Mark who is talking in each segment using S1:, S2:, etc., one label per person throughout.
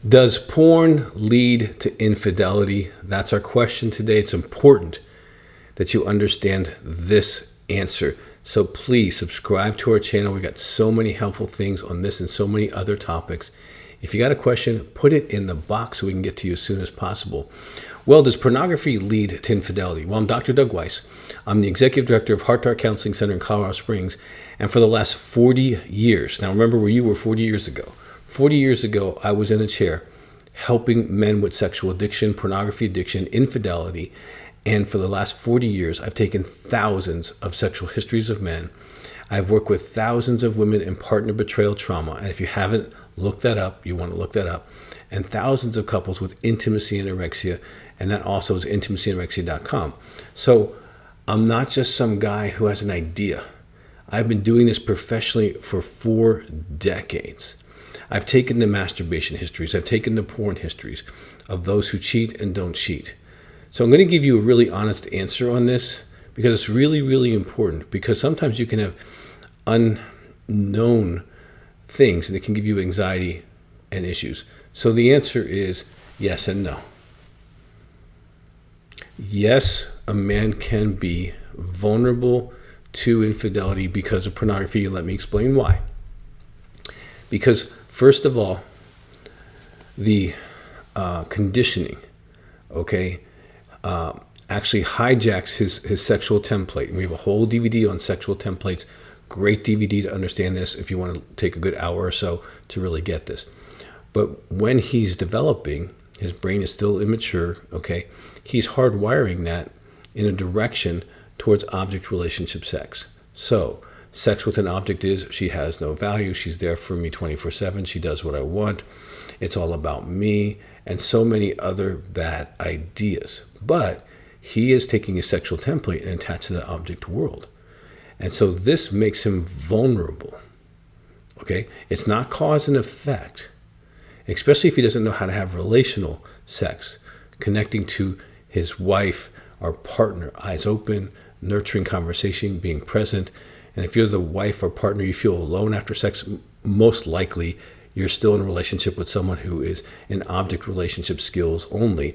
S1: Does porn lead to infidelity? That's our question today. It's important that you understand this answer. So please subscribe to our channel. We got so many helpful things on this and so many other topics. If you got a question, put it in the box so we can get to you as soon as possible. Well, does pornography lead to infidelity? Well, I'm Dr. Doug Weiss. I'm the Executive Director of Heart to Heart Counseling Center in Colorado Springs. And for the last 40 years, now remember where you were 40 years ago. 40 years ago, I was in a chair helping men with sexual addiction, pornography addiction, infidelity. And for the last 40 years, I've taken thousands of sexual histories of men. I've worked with thousands of women in partner betrayal trauma. And if you haven't looked that up, you want to look that up. And thousands of couples with intimacy and anorexia. And that also is intimacyanorexia.com. So I'm not just some guy who has an idea. I've been doing this professionally for 4 decades. I've taken the masturbation histories. I've taken the porn histories of those who cheat and don't cheat. So I'm going to give you a really honest answer on this because it's really, really important, because sometimes you can have unknown things and it can give you anxiety and issues. So the answer is yes and no. Yes, a man can be vulnerable to infidelity because of pornography. Let me explain why. Because first of all, the conditioning, actually hijacks his sexual template. And we have a whole DVD on sexual templates. Great DVD to understand this if you want to take a good hour or so to really get this. But when he's developing, his brain is still immature, he's hardwiring that in a direction towards object relationship sex. So sex with an object is she has no value. She's there for me 24/7. She does what I want. It's all about me, and so many other bad ideas. But he is taking a sexual template and attached to the object world. And so this makes him vulnerable. It's not cause and effect, especially if he doesn't know how to have relational sex, connecting to his wife or partner, eyes open, nurturing conversation, being present. And if you're the wife or partner, you feel alone after sex, most likely you're still in a relationship with someone who is in object relationship skills only.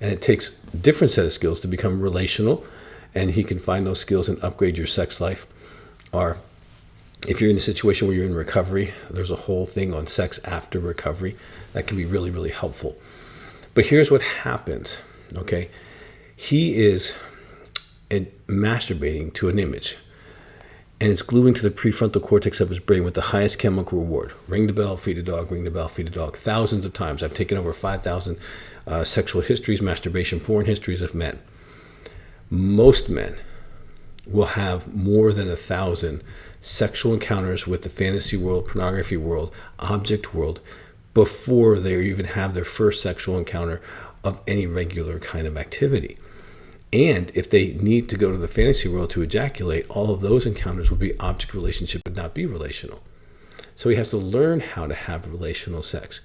S1: And it takes a different set of skills to become relational, and he can find those skills and upgrade your sex life. Or if you're in a situation where you're in recovery, there's a whole thing on sex after recovery that can be really, really helpful. But here's what happens, He is masturbating to an image, and it's gluing to the prefrontal cortex of his brain with the highest chemical reward. Ring the bell, feed a dog, ring the bell, feed a dog. Thousands of times. I've taken over 5,000 sexual histories, masturbation, porn histories of men. Most men will have more than 1,000 sexual encounters with the fantasy world, pornography world, object world, before they even have their first sexual encounter of any regular kind of activity. And if they need to go to the fantasy world to ejaculate, all of those encounters will be object relationship, but not be relational. So he has to learn how to have relational sex.